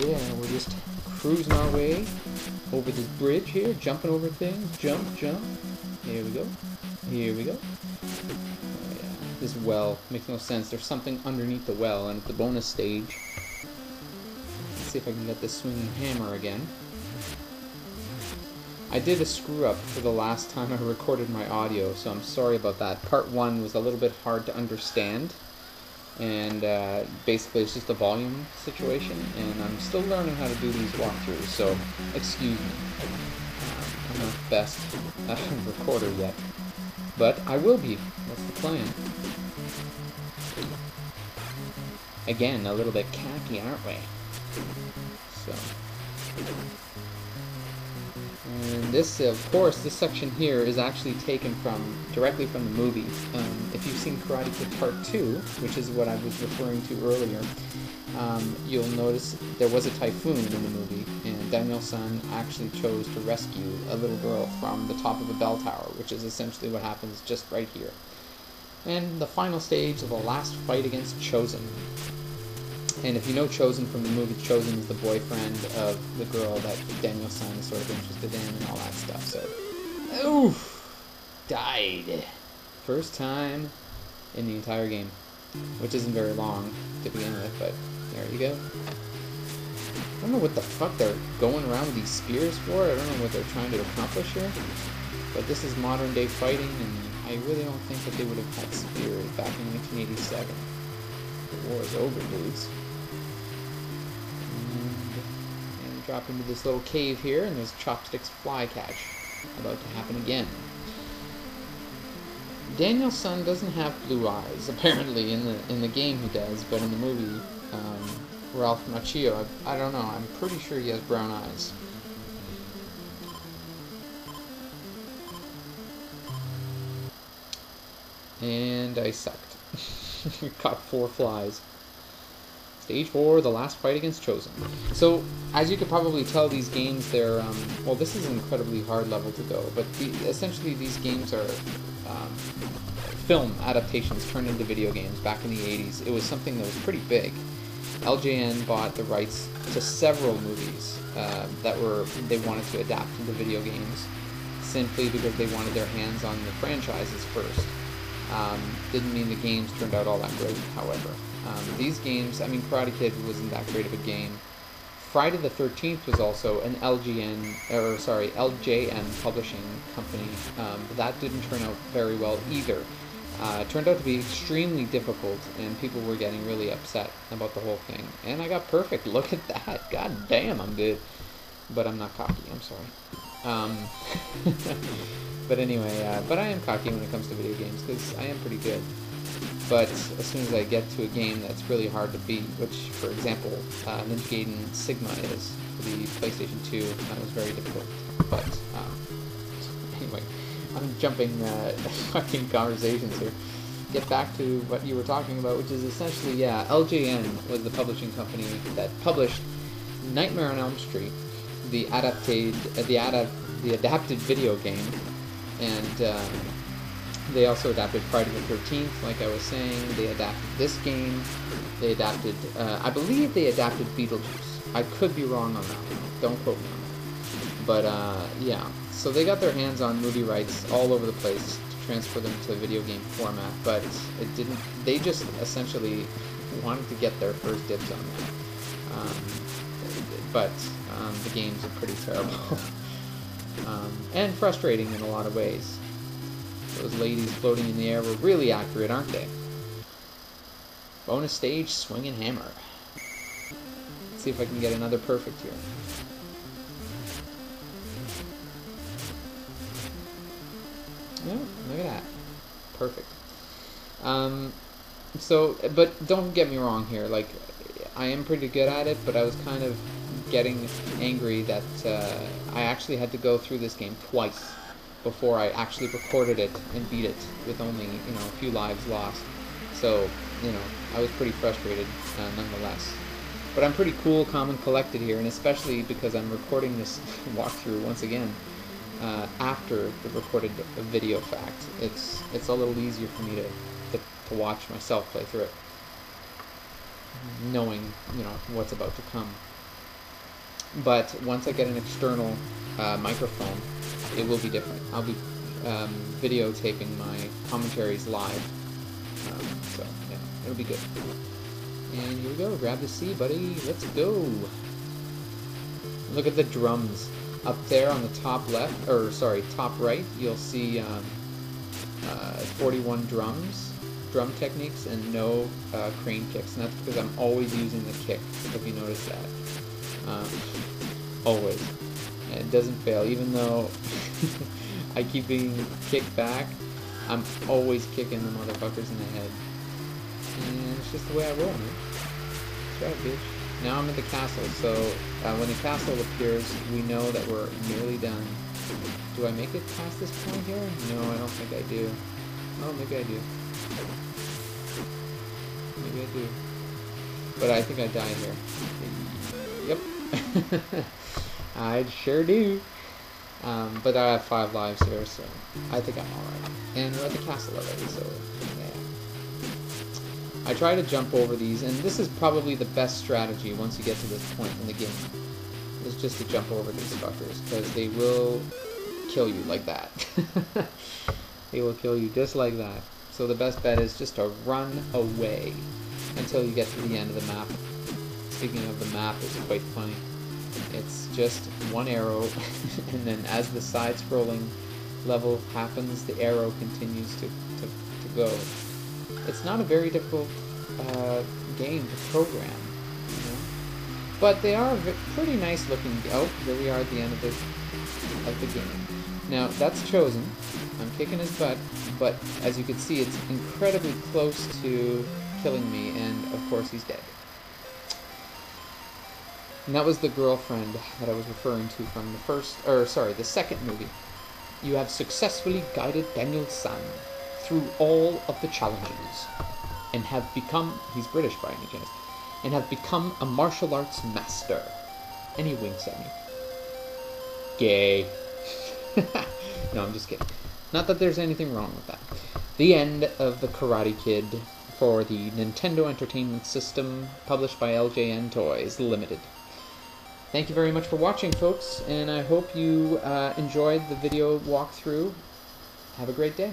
yeah, we're just cruising our way over this bridge here, jumping over things, jump, jump. Here we go. Here we go. Oh yeah, this well makes no sense. There's something underneath the well, and it's the bonus stage. Let's see if I can get this swinging hammer again. I did a screw up for the last time I recorded my audio, so I'm sorry about that. Part 1 was a little bit hard to understand, and basically it's just a volume situation, and I'm still learning how to do these walkthroughs, so excuse me. I'm not the best recorder yet, but I will be. That's the plan. Again, a little bit cocky, aren't we? So... And this, of course, this section here is actually taken directly from the movie. If you've seen Karate Kid Part 2, which is what I was referring to earlier, you'll notice there was a typhoon in the movie, and Daniel-san actually chose to rescue a little girl from the top of a bell tower, which is essentially what happens just right here. And the final stage of the last fight against Chosen. And if you know Chosen from the movie, Chosen is the boyfriend of the girl that Daniel-san is sort of interested in and all that stuff. So, oof, died. First time in the entire game, which isn't very long to begin with, but there you go. I don't know what the fuck they're going around with these spears for. I don't know what they're trying to accomplish here. But this is modern day fighting, and I really don't think that they would have had spears back in 1987. The war is over, dudes. And drop into this little cave here, and there's Chopsticks fly catch about to happen again. Daniel-san doesn't have blue eyes. Apparently, in the game he does, but in the movie, Ralph Macchio, I don't know. I'm pretty sure he has brown eyes. And I sucked. We caught 4 flies. Stage 4, the last fight against Chosen. So, as you could probably tell, these games, they're, well, this is an incredibly hard level to go, but essentially these games are film adaptations turned into video games back in the 80s. It was something that was pretty big. LJN bought the rights to several movies that they wanted to adapt into video games, simply because they wanted their hands on the franchises first. Didn't mean the games turned out all that great, however. These games, I mean, Karate Kid wasn't that great of a game. Friday the 13th was also an LJN publishing company. That didn't turn out very well either. It turned out to be extremely difficult, and people were getting really upset about the whole thing. And I got perfect. Look at that. God damn, I'm good. But I'm not cocky. I'm sorry. But anyway, but I am cocky when it comes to video games, because I am pretty good. But as soon as I get to a game that's really hard to beat, which, for example, Ninja Gaiden Sigma is for the PlayStation 2, that was very difficult. But, anyway, I'm jumping fucking conversations here. Get back to what you were talking about, which is essentially, yeah, LJN was the publishing company that published Nightmare on Elm Street, the adapted video game, and they also adapted Friday the 13th, like I was saying. They adapted this game. They adapted, I believe they adapted Beetlejuice. I could be wrong on that one. Don't quote me on that. But, yeah. So they got their hands on movie rights all over the place to transfer them to video game format, but it didn't, they just essentially wanted to get their first dibs on that. But the games are pretty terrible. And frustrating in a lot of ways. Those ladies floating in the air were really accurate, aren't they? Bonus stage, swinging hammer. Let's see if I can get another perfect here. Yeah, look at that. Perfect. But don't get me wrong here. Like, I am pretty good at it, but I was kind of getting angry that I actually had to go through this game twice before I actually recorded it and beat it with only, a few lives lost. So, I was pretty frustrated nonetheless. But I'm pretty cool, calm, and collected here, and especially because I'm recording this walkthrough once again after the recorded video fact. It's a little easier for me to watch myself play through it, knowing, what's about to come. But once I get an external microphone, it will be different. I'll be videotaping my commentaries live. So, yeah, it'll be good. And here we go. Grab the C, buddy. Let's go. Look at the drums. Up there on the top left, or sorry, top right, you'll see 41 drums, drum techniques, and no crane kicks. And that's because I'm always using the kick, if you notice that. Always. And it doesn't fail, even though I keep being kicked back, I'm always kicking the motherfuckers in the head. And it's just the way I roll, man. That's right, bitch. Now I'm at the castle, so when the castle appears, we know that we're nearly done. Do I make it past this point here? No, I don't think I do. Oh, maybe I do. Maybe I do. But I think I die here. Yep. I sure do. But I have 5 lives here, so I think I'm alright. And we're at the castle already, so yeah. I try to jump over these, and this is probably the best strategy once you get to this point in the game, is just to jump over these fuckers, because they will kill you like that. They will kill you just like that. So the best bet is just to run away until you get to the end of the map. Speaking of the map, it's quite funny. It's just one arrow, and then as the side-scrolling level happens, the arrow continues to go. It's not a very difficult game to program, you know? But they are pretty nice looking. Oh, here we are at the end of the game. Now, that's Chosen. I'm kicking his butt, but as you can see, it's incredibly close to killing me, and of course he's dead. And that was the girlfriend that I was referring to from the second movie. You have successfully guided Daniel-san through all of the challenges, and have become, he's British by any chance, and have become a martial arts master. And he winks at me. Gay. No, I'm just kidding. Not that there's anything wrong with that. The end of The Karate Kid for the Nintendo Entertainment System, published by LJN Toys Limited. Thank you very much for watching, folks, and I hope you enjoyed the video walkthrough. Have a great day.